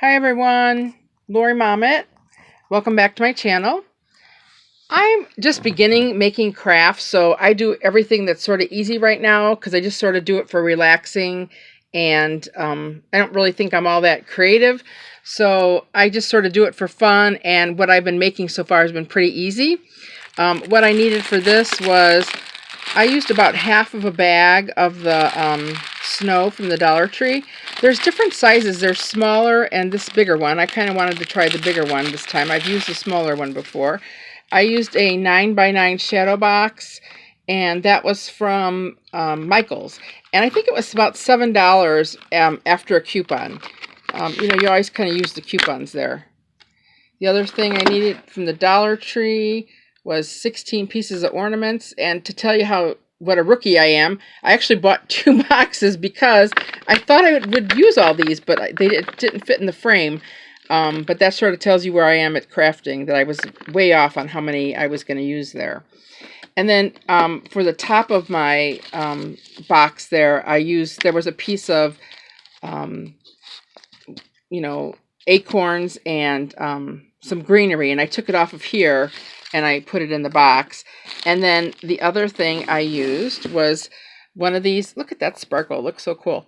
Hi everyone, Lori Mamet. Welcome back to my channel. I'm just beginning making crafts, so I do everything that's sort of easy right now because I just sort of do it for relaxing, and I don't really think I'm all that creative. So I just sort of do it for fun, and what I've been making so far has been pretty easy. What I needed for this was I used about half of a bag of the snow from the Dollar Tree. There's different sizes. There's smaller and this bigger one. I kind of wanted to try the bigger one this time. I've used the smaller one before. I used a 9x9 shadow box, and that was from Michael's. And I think it was about $7 after a coupon. You always kind of use the coupons there. The other thing I needed from the Dollar Tree was 16 pieces of ornaments. And to tell you what a rookie I am, I actually bought 2 boxes because I thought I would use all these, but they didn't fit in the frame. But that sort of tells you where I am at crafting, that I was way off on how many I was going to use there. And then for the top of my box there, there was a piece of, acorns and some greenery, and I took it off of here and I put it in the box. And then the other thing I used was one of these. Look at that sparkle. It looks so cool.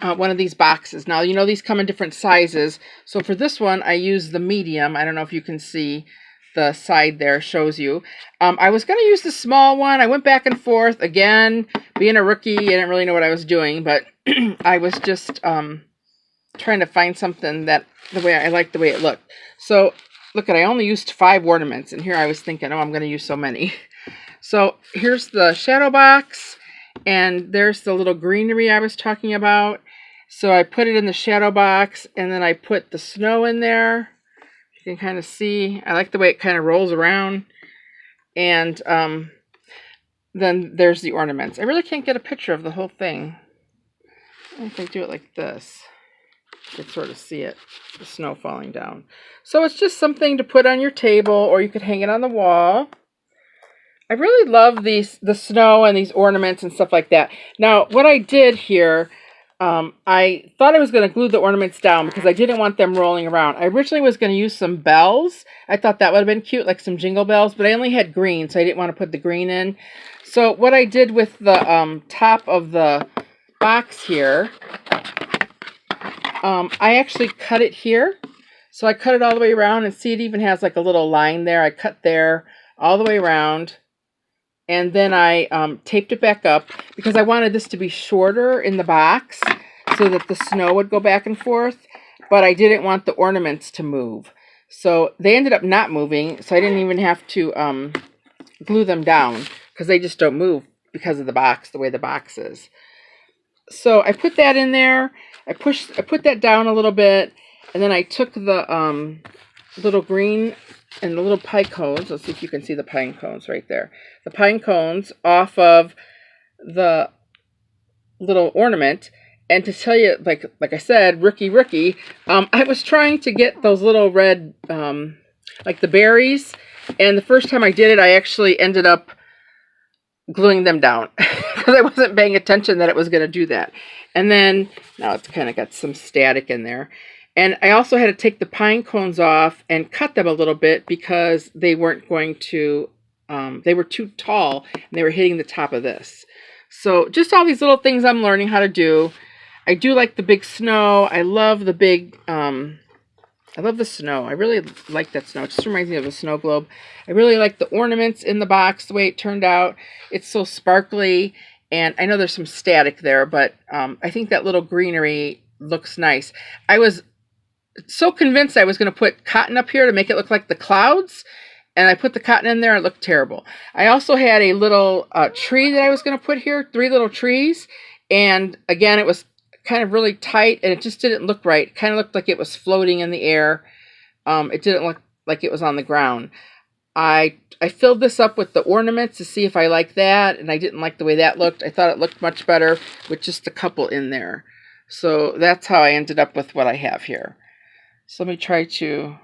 One of these boxes. Now, these come in different sizes. So for this one, I used the medium. I don't know if you can see the side there shows you. I was going to use the small one. I went back and forth. Again, being a rookie, I didn't really know what I was doing, but I was just trying to find something that I liked the way it looked. So look, I only used 5 ornaments, and here I was thinking, oh, I'm going to use so many. So here's the shadow box, and there's the little greenery I was talking about. So I put it in the shadow box, and then I put the snow in there. You can kind of see, I like the way it kind of rolls around. And then there's the ornaments. I really can't get a picture of the whole thing. If I do it like this, you can sort of see it, the snow falling down. So it's just something to put on your table, or you could hang it on the wall. I really love the snow and these ornaments and stuff like that. Now, what I did here, I thought I was going to glue the ornaments down because I didn't want them rolling around. I originally was going to use some bells. I thought that would have been cute, like some jingle bells, but I only had green, so I didn't want to put the green in. So what I did with the top of the box here, I actually cut it here. So I cut it all the way around, and see, it even has like a little line there. I cut there all the way around. And then I taped it back up because I wanted this to be shorter in the box so that the snow would go back and forth. But I didn't want the ornaments to move. So they ended up not moving, so I didn't even have to glue them down because they just don't move because of the box, the way the box is. So I put that in there. I put that down a little bit, and then I took the little green and the little pine cones. Let's see if you can see the pine cones right there. The pine cones off of the little ornament. And to tell you, like I said, rookie, I was trying to get those little red, like the berries. And the first time I did it, I actually ended up gluing them down because I wasn't paying attention that it was going to do that. And then now it's kind of got some static in there. And I also had to take the pine cones off and cut them a little bit because they weren't going to, they were too tall and they were hitting the top of this. So just all these little things I'm learning how to do. I do like the big snow. I love the big, I love the snow. I really like that snow. It just reminds me of a snow globe. I really like the ornaments in the box, the way it turned out. It's so sparkly, and I know there's some static there, but I think that little greenery looks nice. I was so convinced I was going to put cotton up here to make it look like the clouds, and I put the cotton in there. It looked terrible. I also had a little tree that I was going to put here, 3 little trees, and again, it was kind of really tight, and it just didn't look right. It kind of looked like it was floating in the air. It didn't look like it was on the ground. I filled this up with the ornaments to see if I like that, and I didn't like the way that looked. I thought it looked much better with just a couple in there. So that's how I ended up with what I have here. So let me try to,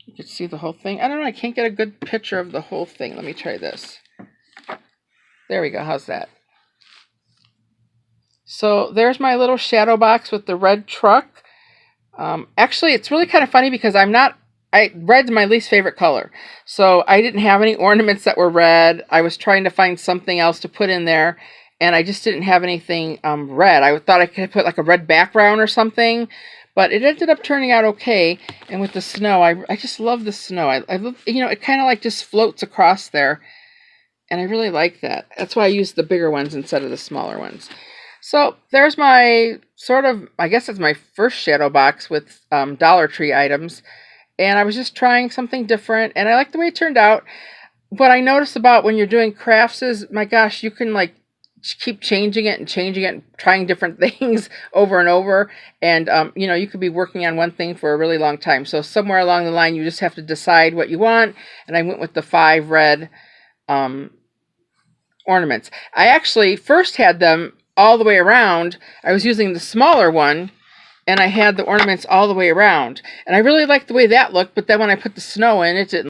you can see the whole thing. I don't know, I can't get a good picture of the whole thing. Let me try this. There we go, how's that? So there's my little shadow box with the red truck. Actually, it's really kind of funny because red's my least favorite color. So I didn't have any ornaments that were red. I was trying to find something else to put in there, and I just didn't have anything red. I thought I could put like a red background or something, but it ended up turning out okay. And with the snow, I just love the snow. I love, it kind of like just floats across there, and I really like that. That's why I use the bigger ones instead of the smaller ones. So there's my I guess it's my first shadow box with Dollar Tree items. And I was just trying something different, and I like the way it turned out. What I noticed about when you're doing crafts is, my gosh, you can like keep changing it and trying different things over and over. And, you could be working on one thing for a really long time. So somewhere along the line, you just have to decide what you want. And I went with the 5 red ornaments. I actually first had them all the way around. I was using the smaller one, and I had the ornaments all the way around. And I really liked the way that looked, but then when I put the snow in, it didn't